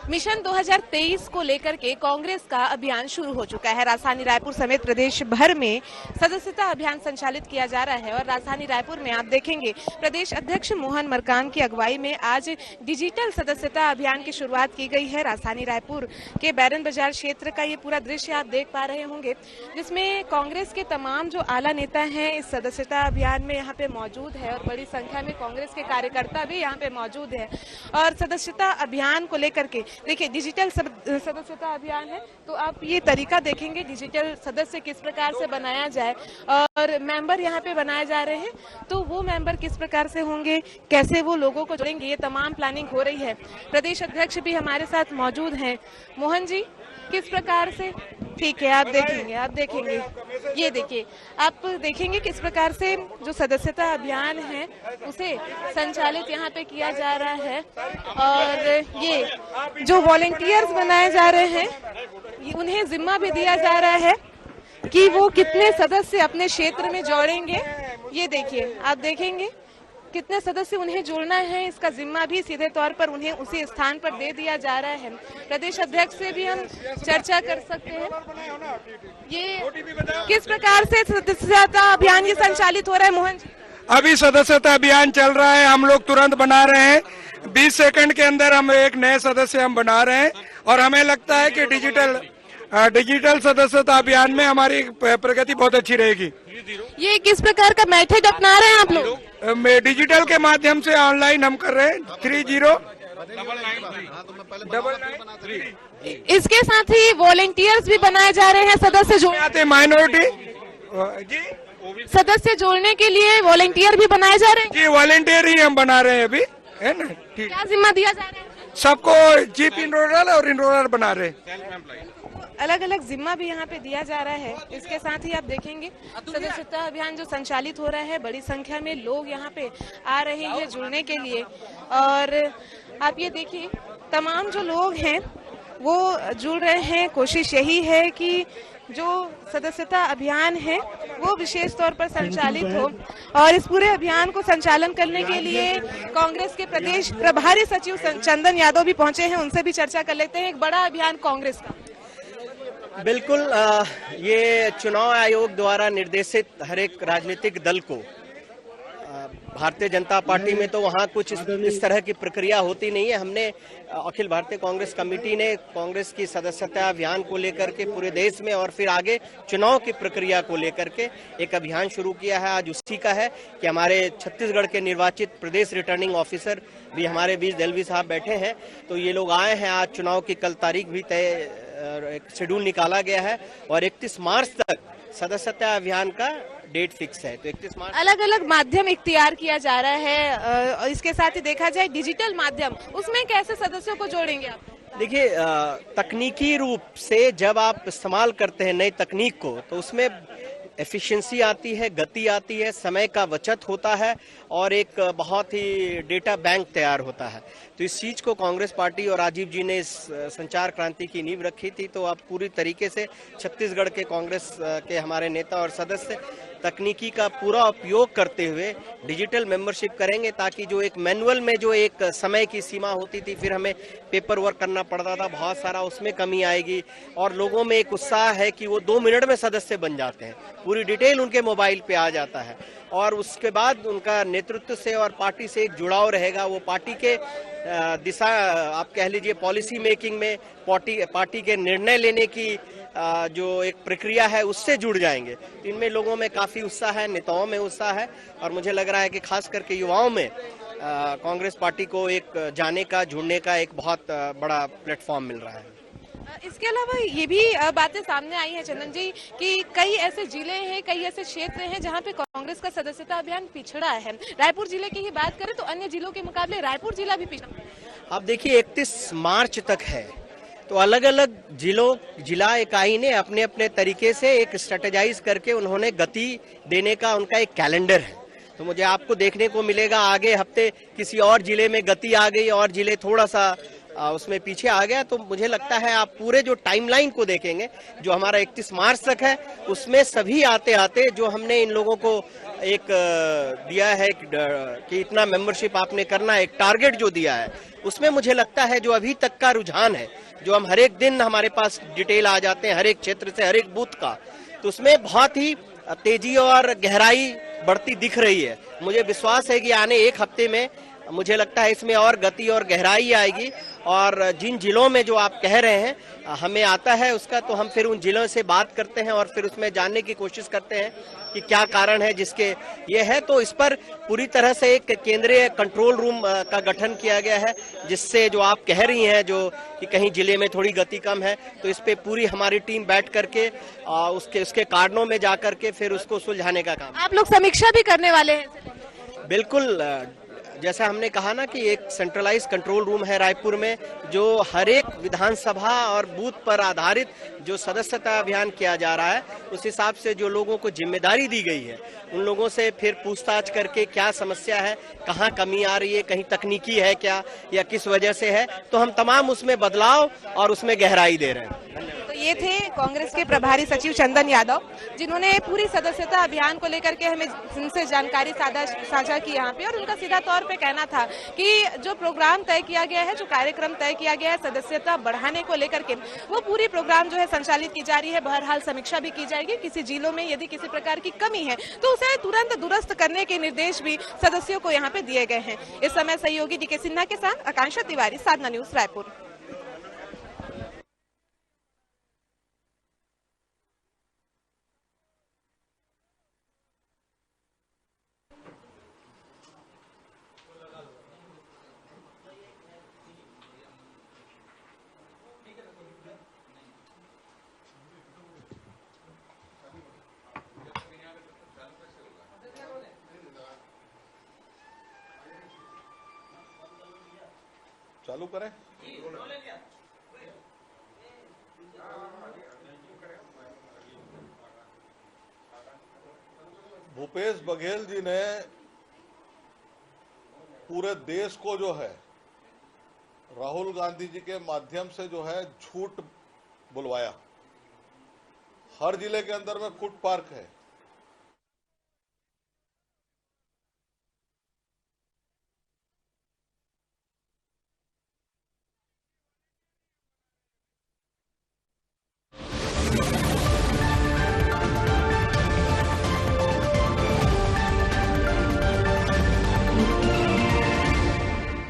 Mission 2023 को लेकर के कांग्रेस का अभियान शुरू हो चुका है। राजधानी रायपुर समेत प्रदेश भर में सदस्यता अभियान संचालित किया जा रहा है और राजधानी रायपुर में आप देखेंगे प्रदेश अध्यक्ष मोहन मरकाम की अगुवाई में आज डिजिटल सदस्यता अभियान की शुरुआत की गई है। राजधानी रायपुर के बैरन बाजार क्षेत्र का ये पूरा दृश्य आप देख पा रहे होंगे, जिसमें कांग्रेस के तमाम जो आला नेता हैं इस सदस्यता अभियान में यहाँ पे मौजूद है और बड़ी संख्या में कांग्रेस के कार्यकर्ता भी यहाँ पे मौजूद है। और सदस्यता अभियान को लेकर के देखिए डिजिटल सदस्यता अभियान है, तो आप ये तरीका देखेंगे डिजिटल सदस्य किस प्रकार से बनाया जाए और मेंबर यहाँ पे बनाए जा रहे हैं, तो वो मेंबर किस प्रकार से होंगे, कैसे वो लोगों को जोड़ेंगे, ये तमाम प्लानिंग हो रही है। प्रदेश अध्यक्ष भी हमारे साथ मौजूद हैं। मोहन जी, किस प्रकार से? ठीक है, आप देखेंगे ये देखिए, आप देखेंगे किस प्रकार से जो सदस्यता अभियान है उसे संचालित यहाँ पे किया जा रहा है। और ये जो वॉलंटियर्स बनाए जा रहे हैं उन्हें जिम्मा भी दिया जा रहा है कि वो कितने सदस्य अपने क्षेत्र में जोड़ेंगे। ये देखिए, आप देखेंगे कितने सदस्य उन्हें जोड़ना है, इसका जिम्मा भी सीधे तौर पर उन्हें उसी स्थान पर दे दिया जा रहा है। प्रदेश अध्यक्ष से भी हम चर्चा कर सकते हैं। ये किस प्रकार से सदस्यता अभियान ये संचालित हो रहा है मोहन जी? अभी सदस्यता अभियान चल रहा है, हम लोग तुरंत बना रहे हैं। 20 सेकंड के अंदर हम एक नए सदस्य हम बना रहे हैं और हमें लगता है कि डिजिटल सदस्यता अभियान में हमारी प्रगति बहुत अच्छी रहेगी। ये किस प्रकार का मेथड अपना रहे हैं आप लोग? डिजिटल के माध्यम से ऑनलाइन हम कर रहे हैं 30 इसके साथ ही वॉलंटियर्स भी बनाए जा रहे हैं सदस्य जोड़ने माइनॉरिटी जी सदस्य जोड़ने के लिए वॉलंटियर भी बनाए जा रहे हैं जी, वॉलंटियर ही हम बना रहे हैं अभी, है ना? ठीक, क्या जिम्मा दिया जा रहा है? सबको चीफ इनरोलर और इनरोलर बना रहे हैं। अलग अलग जिम्मा भी यहाँ पे दिया जा रहा है। इसके साथ ही आप देखेंगे सदस्यता अभियान जो संचालित हो रहा है, बड़ी संख्या में लोग यहाँ पे आ रहे हैं जुड़ने के लिए। और आप ये देखिए तमाम जो लोग हैं वो जुड़ रहे हैं। कोशिश यही है कि जो सदस्यता अभियान है वो विशेष तौर पर संचालित हो। और इस पूरे अभियान को संचालन करने के लिए कांग्रेस के प्रदेश प्रभारी सचिव चंदन यादव भी पहुंचे हैं, उनसे भी चर्चा कर लेते हैं। एक बड़ा अभियान कांग्रेस का। बिल्कुल, ये चुनाव आयोग द्वारा निर्देशित हर एक राजनीतिक दल को, भारतीय जनता पार्टी में तो वहाँ कुछ इस तरह की प्रक्रिया होती नहीं है। हमने अखिल भारतीय कांग्रेस कमेटी ने कांग्रेस की सदस्यता अभियान को लेकर के पूरे देश में और फिर आगे चुनाव की प्रक्रिया को लेकर के एक अभियान शुरू किया है। आज उसी का है कि हमारे छत्तीसगढ़ के निर्वाचित प्रदेश रिटर्निंग ऑफिसर भी हमारे बीच दलवी साहब बैठे हैं, तो ये लोग आए हैं। आज चुनाव की कल तारीख भी तय, एक शेड्यूल निकाला गया है और 31 मार्च तक सदस्यता अभियान का डेट फिक्स है। तो 31 मार्च अलग अलग माध्यम इख्तियार किया जा रहा है। इसके साथ ही देखा जाए डिजिटल माध्यम, उसमें कैसे सदस्यों को जोड़ेंगे आप? देखिए, तकनीकी रूप से जब आप इस्तेमाल करते हैं नई तकनीक को तो उसमें एफिशिएंसी आती है, गति आती है, समय का बचत होता है और एक बहुत ही डेटा बैंक तैयार होता है। तो इस चीज को कांग्रेस पार्टी और राजीव जी ने इस संचार क्रांति की नींव रखी थी। तो अब पूरी तरीके से छत्तीसगढ़ के कांग्रेस के हमारे नेता और सदस्य तकनीकी का पूरा उपयोग करते हुए डिजिटल मेंबरशिप करेंगे, ताकि जो एक मैनुअल में जो एक समय की सीमा होती थी, फिर हमें पेपर वर्क करना पड़ता था बहुत सारा, उसमें कमी आएगी और लोगों में एक उत्साह है कि वो 2 मिनट में सदस्य बन जाते हैं। पूरी डिटेल उनके मोबाइल पे आ जाता है और उसके बाद उनका नेतृत्व से और पार्टी से एक जुड़ाव रहेगा। वो पार्टी के दिशा, आप कह लीजिए पॉलिसी मेकिंग में, पार्टी के निर्णय लेने की जो एक प्रक्रिया है उससे जुड़ जाएंगे। इनमें लोगों में काफी उत्साह है, नेताओं में उत्साह है और मुझे लग रहा है कि खास करके युवाओं में कांग्रेस पार्टी को एक जाने का, जुड़ने का एक बहुत बड़ा प्लेटफॉर्म मिल रहा है। इसके अलावा ये भी बातें सामने आई है चंदन जी कि कई ऐसे जिले हैं, कई ऐसे क्षेत्र हैं जहां पे कांग्रेस का सदस्यता अभियान पिछड़ा है। रायपुर जिले की ही बात करें तो अन्य जिलों के मुकाबले रायपुर जिला भी पिछड़ा। आप देखिए 31 मार्च तक है, तो अलग अलग जिला इकाई ने अपने अपने तरीके से एक स्ट्रेटेजाइज करके उन्होंने गति देने का उनका एक कैलेंडर है। तो मुझे आपको देखने को मिलेगा आगे हफ्ते किसी और जिले में गति आ गई और जिले थोड़ा सा उसमें पीछे आ गया। तो मुझे लगता है आप पूरे जो टाइमलाइन को देखेंगे, जो हमारा 31 मार्च तक है, उसमें सभी आते आते जो हमने इन लोगों को एक दिया है कि इतना मेंबरशिप आपने करना है, एक टारगेट जो दिया है, उसमें मुझे लगता है जो अभी तक का रुझान है, जो हम हर एक दिन हमारे पास डिटेल आ जाते हैं हर एक क्षेत्र से, हर एक बूथ का, तो उसमें बहुत ही तेजी और गहराई बढ़ती दिख रही है। मुझे विश्वास है कि आने एक हफ्ते में मुझे लगता है इसमें और गति और गहराई आएगी। और जिन जिलों में जो आप कह रहे हैं हमें आता है उसका, तो हम फिर उन जिलों से बात करते हैं और फिर उसमें जानने की कोशिश करते हैं कि क्या कारण है जिसके ये है। तो इस पर पूरी तरह से एक केंद्रीय कंट्रोल रूम का गठन किया गया है, जिससे जो आप कह रही हैं जो कि कहीं जिले में थोड़ी गति कम है, तो इस पे पूरी हमारी टीम बैठ करके उसके कारणों में जा करके फिर उसको सुलझाने का काम। आप लोग समीक्षा भी करने वाले हैं? बिल्कुल, जैसा हमने कहा ना कि एक सेंट्रलाइज कंट्रोल रूम है रायपुर में, जो हर एक विधानसभा और बूथ पर आधारित जो सदस्यता अभियान किया जा रहा है, उस हिसाब से जो लोगों को जिम्मेदारी दी गई है उन लोगों से फिर पूछताछ करके क्या समस्या है, कहाँ कमी आ रही है, कहीं तकनीकी है क्या या किस वजह से है, तो हम तमाम उसमें बदलाव और उसमें गहराई दे रहे हैं। तो ये थे कांग्रेस के प्रभारी सचिव चंदन यादव, जिन्होंने पूरी सदस्यता अभियान को लेकर के हमें जिनसे जानकारी साझा की यहाँ पे। और उनका सीधा तौर पे कहना था कि जो प्रोग्राम तय किया गया है, जो कार्यक्रम तय किया गया है सदस्यता बढ़ाने को लेकर के, वो पूरी प्रोग्राम जो है संचालित की जा रही है। बहरहाल समीक्षा भी की जाएगी। किसी जिलों में यदि किसी प्रकार की कमी है तो उसे तुरंत दुरुस्त करने के निर्देश भी सदस्यों को यहाँ पे दिए गए हैं। इस समय सहयोगी डीके सिन्हा के साथ आकांक्षा तिवारी, साधना न्यूज, रायपुर। चालू करें। भूपेश बघेल जी ने पूरे देश को जो है राहुल गांधी जी के माध्यम से जो है झूठ बुलवाया। हर जिले के अंदर में फूड पार्क है,